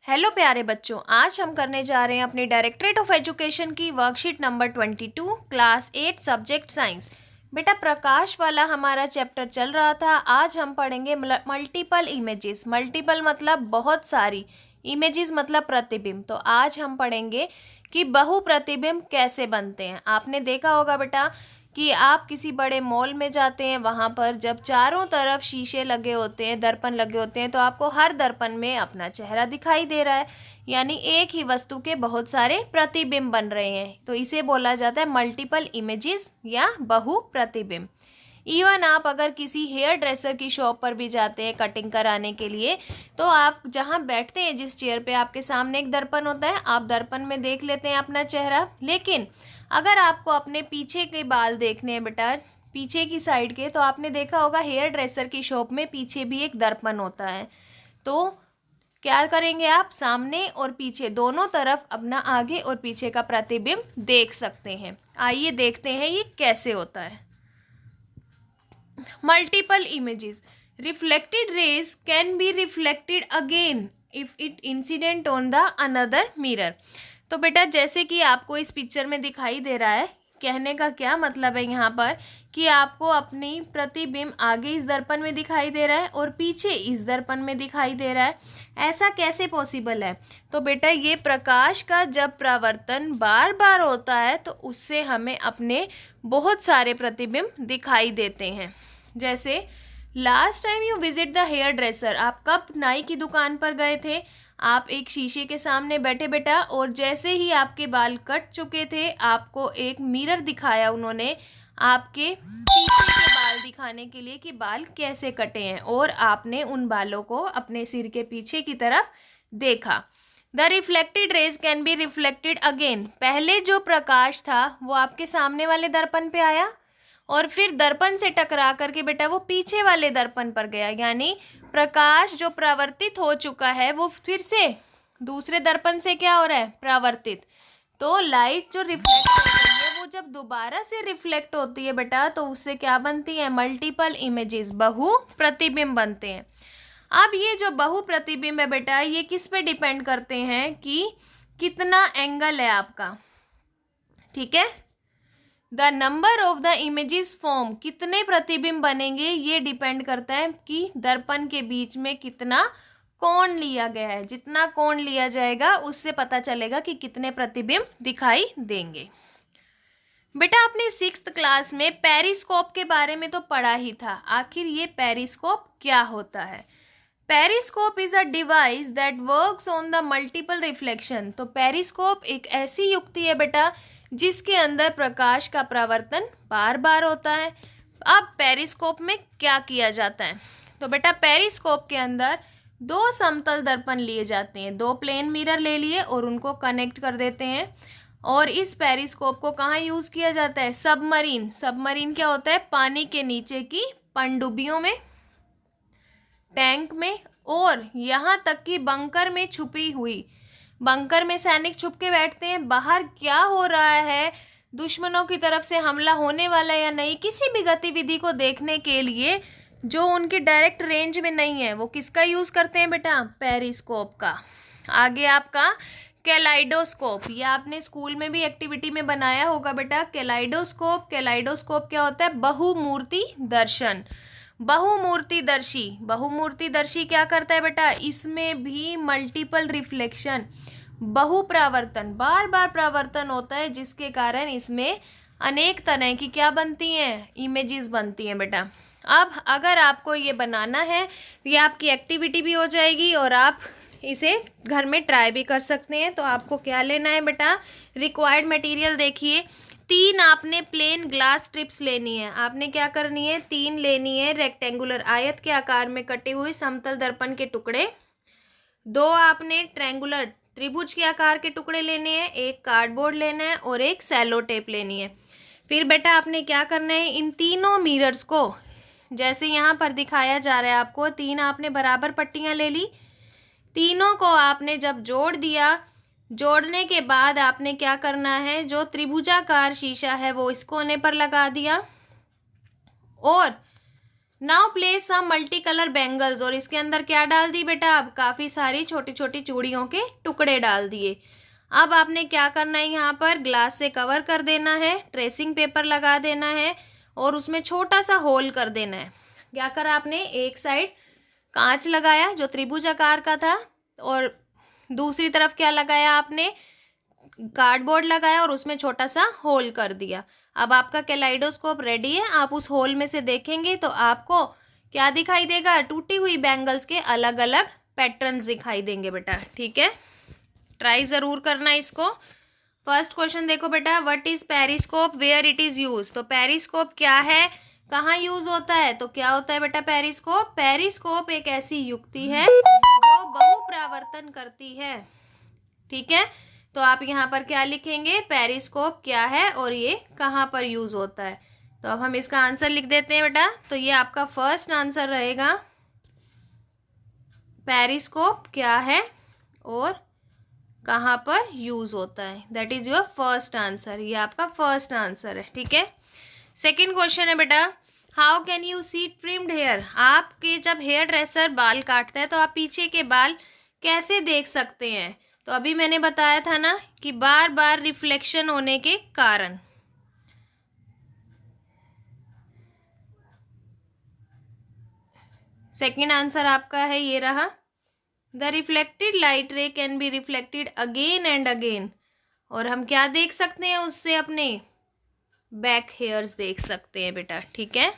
Hello प्यारे बच्चों, आज हम करने जा रहे हैं अपनी डायरेक्टरेट ऑफ एजुकेशन की worksheet number 22 class 8 subject science. बेटा प्रकाश वाला हमारा चैप्टर चल रहा था। आज हम पढ़ेंगे मल्टीपल इमेजेस। मल्टीपल मतलब बहुत सारी, इमेजेस मतलब प्रतिबिंब। तो आज हम पढ़ेंगे कि बहु प्रतिबिंब कैसे बनते हैं। आपने देखा होगा बेटा कि आप किसी बड़े मॉल में जाते हैं, वहाँ पर जब चारों तरफ शीशे लगे होते हैं, दर्पण लगे होते हैं, तो आपको हर दर्पण में अपना चेहरा दिखाई दे रहा है, यानी एक ही वस्तु के बहुत सारे प्रतिबिंब बन रहे हैं। तो इसे बोला जाता है मल्टीपल इमेजेस या बहु प्रतिबिंब। इवन आप अगर किसी हेयर ड्रेसर की शॉप पर भी जाते हैं कटिंग कराने के लिए, तो आप जहाँ बैठते हैं जिस चेयर पे, आपके सामने एक दर्पण होता है, आप दर्पण में देख लेते हैं अपना चेहरा। लेकिन अगर आपको अपने पीछे के बाल देखने हैं बेटा, पीछे की साइड के, तो आपने देखा होगा हेयर ड्रेसर की शॉप में पीछे भी एक दर्पण होता है। तो क्या करेंगे आप, सामने और पीछे दोनों तरफ अपना आगे और पीछे का प्रतिबिंब देख सकते हैं। आइए देखते हैं ये कैसे होता है। Multiple images. Reflected rays can be reflected again if it incident on the another mirror. तो बेटा जैसे कि आपको इस पिक्चर में दिखाई दे रहा है, कहने का क्या मतलब है यहाँ पर कि आपको अपनी प्रतिबिंब आगे इस दर्पण में दिखाई दे रहा है और पीछे इस दर्पण में दिखाई दे रहा है। ऐसा कैसे पॉसिबल है? तो बेटा ये प्रकाश का जब परावर्तन बार बार होता है तो उससे हमें अपने बहुत सारे प्रतिबिंब दिखाई देते हैं। जैसे last time you visit the hairdresser, आप कब नाई की दुकान पर गए थे? आप एक शीशे के सामने बैठे बेटा, और जैसे ही आपके बाल कट चुके थे, आपको एक मिरर दिखाया उन्होंने आपके पीछे के बाल दिखाने के लिए कि बाल कैसे कटे हैं, और आपने उन बालों को अपने सिर के पीछे की तरफ देखा। The reflected raise can be reflected again, पहले जो प्रकाश था वो आपके सामने वाले दर्पण पे आया और फिर दर्पण से टकरा करके बेटा वो पीछे वाले दर्पण पर गया, यानी प्रकाश जो परावर्तित हो चुका है वो फिर से दूसरे दर्पण से क्या हो रहा है, परावर्तित। तो लाइट जो रिफ्लेक्ट हो रही है वो जब दोबारा से रिफ्लेक्ट होती है बेटा, तो उससे क्या बनती है, मल्टीपल इमेजेस, बहु प्रतिबिंब बनते हैं। अब ये जो बहु प्रतिबिंब है बेटा, ये किस पे डिपेंड करते हैं कि कितना एंगल है आपका, ठीक है। The number of the images form, कितने प्रतिबिंब बनेंगे ये डिपेंड करता है कि दर्पण के बीच में कितना कोण लिया गया है। जितना कोण लिया जाएगा उससे पता चलेगा कि कितने प्रतिबिंब दिखाई देंगे। बेटा आपने 6th क्लास में पेरिस्कोप के बारे में तो पढ़ा ही था। आखिर ये पेरिस्कोप क्या होता है? Periscope is a device that works on the multiple reflection. तो पेरिस्कोप एक ऐसी युक्ति है बेटा जिसके अंदर प्रकाश का परावर्तन बार बार होता है। अब पेरिस्कोप में क्या किया जाता है? तो बेटा पेरिस्कोप के अंदर दो समतल दर्पण लिए जाते हैं, दो प्लेन मिरर ले लिए और उनको कनेक्ट कर देते हैं। और इस पेरिस्कोप को कहाँ यूज़ किया जाता है? सबमरीन। सबमरीन क्या होता है? पानी के नीचे की पनडुब्बियों में, टैंक में, और यहाँ तक कि बंकर में छुपी हुई। बंकर में सैनिक छुप के बैठते हैं, बाहर क्या हो रहा है, दुश्मनों की तरफ से हमला होने वाला है या नहीं, किसी भी गतिविधि को देखने के लिए जो उनकी डायरेक्ट रेंज में नहीं है, वो किसका यूज़ करते हैं बेटा? पेरिस्कोप का। आगे आपका कैलाइडोस्कोप, ये आपने स्कूल में भी एक्टिविटी में बनाया होगा बेटा। कैलाइडोस्कोप, कैलाइडोस्कोप क्या होता है? बहुमूर्ति दर्शन, बहुमूर्तिदर्शी। बहुमूर्तिदर्शी क्या करता है बेटा? इसमें भी मल्टीपल रिफ्लेक्शन, बहु परावर्तन, बार बार परावर्तन होता है, जिसके कारण इसमें अनेक तरह की क्या बनती हैं, इमेजेस बनती हैं बेटा। अब अगर आपको ये बनाना है, ये आपकी एक्टिविटी भी हो जाएगी और आप इसे घर में ट्राई भी कर सकते हैं। तो आपको क्या लेना है बेटा? रिक्वायर्ड मटेरियल देखिए, 3 आपने प्लेन ग्लास स्ट्रिप्स लेनी है। आपने क्या करनी है? 3 लेनी है रेक्टेंगुलर आयत के आकार में कटे हुए समतल दर्पण के टुकड़े। 2 आपने ट्रायंगुलर त्रिभुज के आकार के टुकड़े लेने हैं, 1 कार्डबोर्ड लेना है और 1 सेलो टेप लेनी है। फिर बेटा आपने क्या करना है? इन तीनों मिरर्स को, जैसे यहाँ पर दिखाया जा रहा है आपको, 3 आपने बराबर पट्टियाँ ले ली, तीनों को आपने जब जोड़ दिया, जोड़ने के बाद आपने क्या करना है? जो त्रिभुजाकार शीशा है वो इस कोने पर लगा दिया और now place some multi colour bangles, और इसके अंदर क्या डाल दी बेटा, अब काफ़ी सारी छोटी छोटी चूड़ियों के टुकड़े डाल दिए। अब आपने क्या करना है, यहाँ पर ग्लास से कवर कर देना है, ट्रेसिंग पेपर लगा देना है और उसमें छोटा सा होल कर देना है। क्या करा आपने, एक साइड कांच लगाया जो त्रिभुज आकार का था, और दूसरी तरफ क्या लगाया आपने, कार्डबोर्ड लगाया और उसमें छोटा सा होल कर दिया। अब आपका कैलाइडोस्कोप रेडी है। आप उस होल में से देखेंगे तो आपको क्या दिखाई देगा, टूटी हुई बैंगल्स के अलग अलग पैटर्न्स दिखाई देंगे बेटा। ठीक है, ट्राई ज़रूर करना इसको। फर्स्ट क्वेश्चन देखो बेटा, what is periscope, where it is use. तो पेरिस्कोप क्या है, कहाँ यूज होता है, तो क्या होता है बेटा पेरिस्कोप। पेरिस्कोप एक ऐसी युक्ति है जो बहुप्रावर्तन करती है। ठीक है, तो आप यहाँ पर क्या लिखेंगे, पेरिस्कोप क्या है और ये कहाँ पर यूज होता है। तो अब हम इसका आंसर लिख देते हैं बेटा। तो ये आपका फर्स्ट आंसर रहेगा, पेरिस्कोप क्या है और कहाँ पर यूज होता है। That is your first answer, ये आपका फर्स्ट आंसर है। ठीक है, सेकेंड क्वेश्चन है बेटा, how can you see trimmed hair. आपके जब हेयर ड्रेसर बाल काटता है तो आप पीछे के बाल कैसे देख सकते हैं। तो अभी मैंने बताया था ना कि बार बार रिफ्लेक्शन होने के कारण। सेकंड आंसर आपका है ये रहा, द रिफ्लेक्टेड लाइट रे can be reflected again and again. और हम क्या देख सकते हैं उससे, अपने बैक हेयर्स देख सकते हैं बेटा। ठीक है,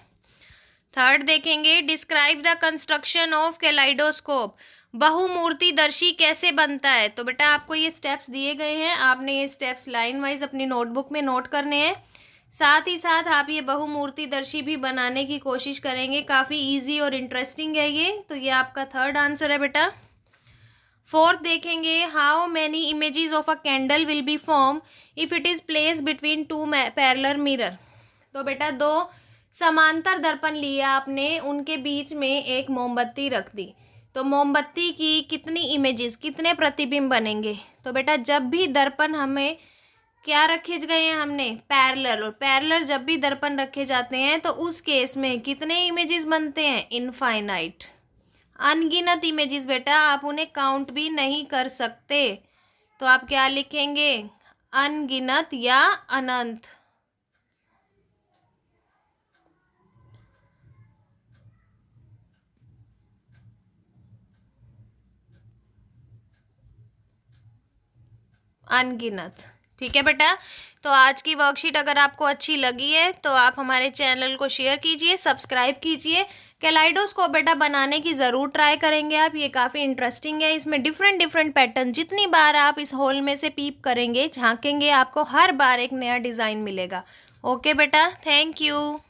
थर्ड देखेंगे, describe the construction of kaleidoscope. बहुमूर्तिदर्शी कैसे बनता है। तो बेटा आपको ये स्टेप्स दिए गए हैं, आपने ये स्टेप्स लाइन वाइज अपनी नोटबुक में नोट करने हैं। साथ ही साथ आप ये बहुमूर्तिदर्शी भी बनाने की कोशिश करेंगे, काफ़ी इजी और इंटरेस्टिंग है ये। तो ये आपका थर्ड आंसर है बेटा। फोर्थ देखेंगे, how many images of a candle will be form if it is place between two parallel mirror. तो बेटा दो समांतर दर्पण लिए आपने, उनके बीच में एक मोमबत्ती रख दी, तो मोमबत्ती की कितनी इमेजेस, कितने प्रतिबिंब बनेंगे। तो बेटा जब भी दर्पण हमें क्या रखे गए हैं, हमने पैरेलल, और पैरेलल जब भी दर्पण रखे जाते हैं तो उस केस में कितने इमेजेस बनते हैं, इनफाइनाइट, अनगिनत इमेजेस बेटा, आप उन्हें काउंट भी नहीं कर सकते। तो आप क्या लिखेंगे, अनगिनत या अनंत। अनगिनत। ठीक है बेटा, तो आज की वर्कशीट अगर आपको अच्छी लगी है तो आप हमारे चैनल को शेयर कीजिए, सब्सक्राइब कीजिए। कैलाइडोस्कोप बेटा बनाने की ज़रूर ट्राई करेंगे आप, ये काफ़ी इंटरेस्टिंग है। इसमें डिफरेंट डिफरेंट पैटर्न, जितनी बार आप इस होल में से पीप करेंगे, झांकेंगे, आपको हर बार एक नया डिज़ाइन मिलेगा। ओके बेटा, थैंक यू।